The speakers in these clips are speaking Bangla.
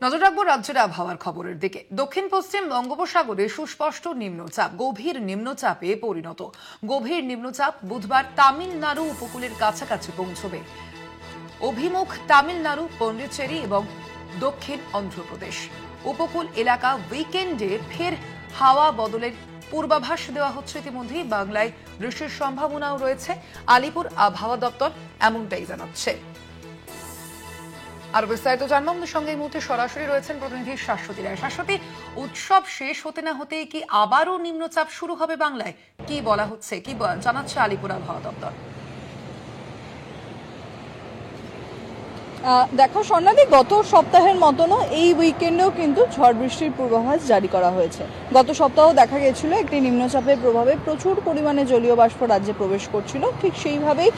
নজর রাখবো রাজ্যের আবহাওয়ার খবরের দিকে। দক্ষিণ পশ্চিম বঙ্গোপসাগরে সুস্পষ্ট নিম্নচাপ গভীর নিম্নচাপে পরিণত। গভীর নিম্নচাপ বুধবার তামিলনাড়ু উপকূলের কাছাকাছি পৌঁছবে। অভিমুখ তামিলনাড়ু, পন্ডিচেরি এবং দক্ষিণ অন্ধ্রপ্রদেশ। উপকূল এলাকা উইকেন্ডে ফের হাওয়া বদলের পূর্বাভাস দেওয়া হচ্ছে। ইতিমধ্যেই বাংলায় বৃষ্টির সম্ভাবনাও রয়েছে। আলিপুর আবহাওয়া দপ্তর এমনটাই জানাচ্ছে। আর বিস্তারিত জানবো আমাদের সঙ্গে এই মুহূর্তে সরাসরি রয়েছেন প্রতিনিধি শাশ্বতী রায়। শাশ্বতী, উৎসব শেষ হতে না হতেই কি আবারও নিম্নচাপ শুরু হবে বাংলায়? কি বলা হচ্ছে, কি জানাচ্ছে আলিপুর আবহাওয়া দপ্তর? দেখো স্বর্ণালী, গত সপ্তাহের মতনও এই উইকেন্ডেও কিন্তু ঝড় বৃষ্টির পূর্বাভাস জারি করা হয়েছে। গত সপ্তাহ দেখা গেছিল একটি নিম্নচাপের প্রভাবে প্রচুর পরিমাণে জলীয় বাষ্প রাজ্যে প্রবেশ করছিল। ঠিক সেইভাবেই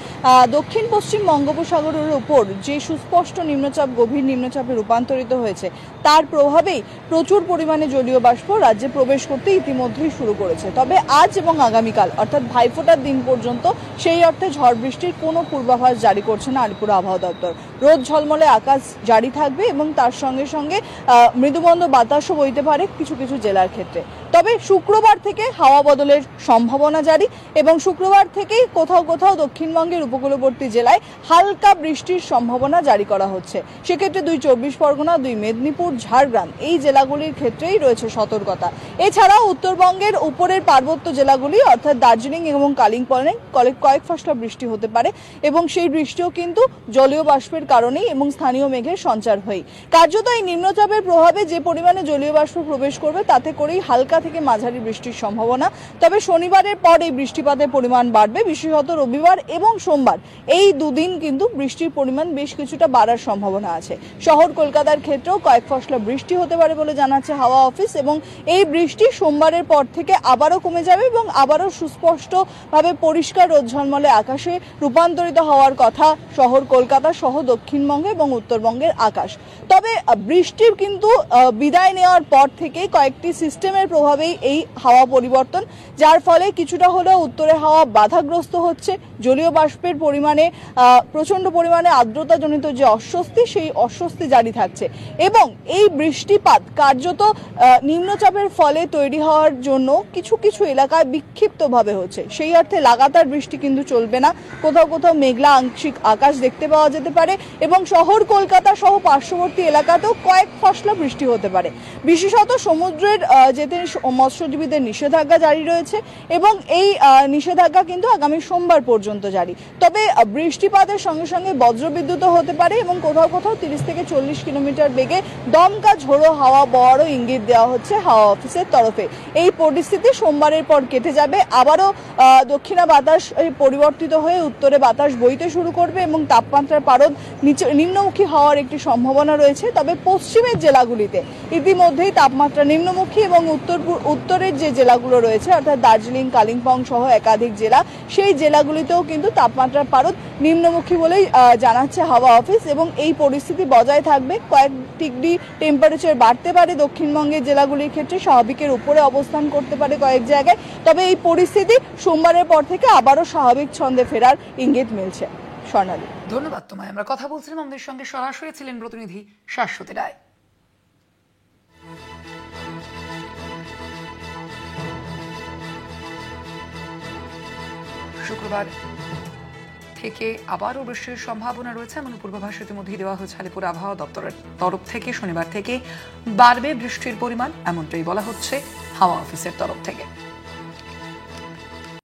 দক্ষিণ পশ্চিম বঙ্গোপসাগরের উপর যে সুস্পষ্ট নিম্নচাপ গভীর নিম্নচাপে রূপান্তরিত হয়েছে, তার প্রভাবেই প্রচুর পরিমাণে জলীয় বাষ্প রাজ্যে প্রবেশ করতে ইতিমধ্যেই শুরু করেছে। তবে আজ এবং আগামীকাল অর্থাৎ ভাইফোঁটার দিন পর্যন্ত সেই অর্থে ঝড় বৃষ্টির কোনো পূর্বাভাস জারি করছে না আলিপুর আবহাওয়া দপ্তর। রোদ ঝলমলে আকাশ জারি থাকবে এবং তার সঙ্গে সঙ্গে মৃদুমন্দ বাতাসও বইতে পারে কিছু কিছু জেলার ক্ষেত্রে। তবে শুক্রবার থেকে হাওয়া বদলের সম্ভাবনা জারি এবং শুক্রবার থেকেই কোথাও কোথাও দক্ষিণবঙ্গের উপকূলবর্তী জেলায় হালকা বৃষ্টির সম্ভাবনা জারি করা হচ্ছে। সেক্ষেত্রে 2 চব্বিশ পরগনা, 2 মেদিনীপুর, ঝাড়গ্রাম এই জেলাগুলির ক্ষেত্রেই রয়েছে সতর্কতা। এছাড়াও উত্তরবঙ্গের উপরের পার্বত্য জেলাগুলি অর্থাৎ দার্জিলিং এবং কালিম্পংয়ে কয়েক ফসলা বৃষ্টি হতে পারে এবং সেই বৃষ্টিও কিন্তু জলীয় বাষ্পের কারণেই এবং স্থানীয় মেঘের সঞ্চার হয়ে। কার্যত এই নিম্নচাপের প্রভাবে যে পরিমাণে জলীয় বাষ্প প্রবেশ করবে তাতে করেই হালকা থেকে মাঝারি বৃষ্টির সম্ভাবনা। তবে শনিবারের পর এই বৃষ্টিপাতের পরিমাণ বাড়বে, বিশেষত রবিবার এবং সোমবার এই দুদিন কিন্তু বৃষ্টির পরিমাণ বেশ কিছুটা বাড়ার সম্ভাবনা আছে। শহর কলকাতার ক্ষেত্রেও কয়েক ফসলা বৃষ্টি হতে পারে বলে জানাচ্ছে হাওয়া অফিস এবং এই বৃষ্টি সোমবারের পর থেকে আবারও কমে যাবে এবং আবারও সুস্পষ্টভাবে পরিষ্কার রোদ ঝলমলে আকাশে রূপান্তরিত হওয়ার কথা শহর কলকাতা সহ দক্ষিণবঙ্গে এবং উত্তরবঙ্গের আকাশ। তবে বৃষ্টির কিন্তু বিদায় নেওয়ার পর থেকে কয়েকটি সিস্টেমের প্রভাবেই এই হাওয়া পরিবর্তন, যার ফলে কিছুটা হলেও উত্তরে হাওয়া বাধাগ্রস্ত হচ্ছে। জলীয় বাষ্পের পরিমাণে প্রচন্ড পরিমাণে আর্দ্রতাজনিত যে অস্বস্তি, সেই অস্বস্তি জারি থাকছে এবং এই বৃষ্টিপাত কার্যত নিম্নচাপের ফলে তৈরি হওয়ার জন্য কিছু কিছু এলাকায় বিক্ষিপ্তভাবে হচ্ছে। সেই অর্থে লাগাতার বৃষ্টি কিন্তু চলবে না। কোথাও কোথাও মেঘলা আংশিক আকাশ দেখতে পাওয়া যেতে পারে এবং শহর কলকাতা সহ পার্শ্ববর্তী এলাকাতেও কয়েক ফসলা বৃষ্টি হতে পারে। বিশেষত সমুদ্রের যেতে মৎস্যজীবীদের নিষেধাজ্ঞা জারি রয়েছে এবং এই নিষেধাজ্ঞা কিন্তু আগামী সোমবার পর্যন্ত জারি। তবে বৃষ্টিপাতের সঙ্গে সঙ্গে বজ্রবিদ্যুৎও হতে পারে এবং কোথাও কোথাও 30 থেকে 40 কিলোমিটার বেগে দমকা ঝোড়ো হাওয়া বওয়ারও ইঙ্গিত দেওয়া হচ্ছে হাওয়া অফিসের তরফে। এই পরিস্থিতি সোমবারের পর কেটে যাবে। আবারও দক্ষিণা বাতাস পরিবর্তিত হয়ে উত্তরে বাতাস বইতে শুরু করবে এবং তাপমাত্রার পারদ নিম্নমুখী হওয়ার একটি সম্ভাবনা রয়েছে। তবে পশ্চিমের জেলাগুলিতে ইতিমধ্যেই তাপমাত্রা নিম্নমুখী এবং উত্তরের যে জেলাগুলো রয়েছে অর্থাৎ দার্জিলিং, কালিম্পং সহ একাধিক জেলা, সেই জেলাগুলিতেও কিন্তু তাপমাত্রার পারদ নিম্নমুখী বলেই জানাচ্ছে হাওয়া অফিস এবং এই পরিস্থিতি বজায় থাকবে। কয়েক ডিগ্রি টেম্পারেচার বাড়তে পারে দক্ষিণবঙ্গের জেলাগুলির ক্ষেত্রে, স্বাভাবিকের উপরে অবস্থান করতে পারে কয়েক জায়গায়। তবে এই পরিস্থিতি সোমবারের পর থেকে আবারও স্বাভাবিক ছন্দে ফেরার ইঙ্গিত মিলছে। স্বর্ণালী, ধন্যবাদ তোমায়। আমরা কথা বলছিলাম, আমাদের সঙ্গে সরাসরি ছিলেন প্রতিনিধি শাশ্বতী রায়। শুক্রবার থেকে আবারও বৃষ্টির সম্ভাবনা রয়েছে এমন পূর্বাভাস ইতিমধ্যেই দেওয়া হয়েছে আলিপুর আবহাওয়া দপ্তরের তরফ থেকে। শনিবার থেকে বাড়বে বৃষ্টির পরিমাণ, এমনটাই বলা হচ্ছে হাওয়া অফিসের তরফ থেকে।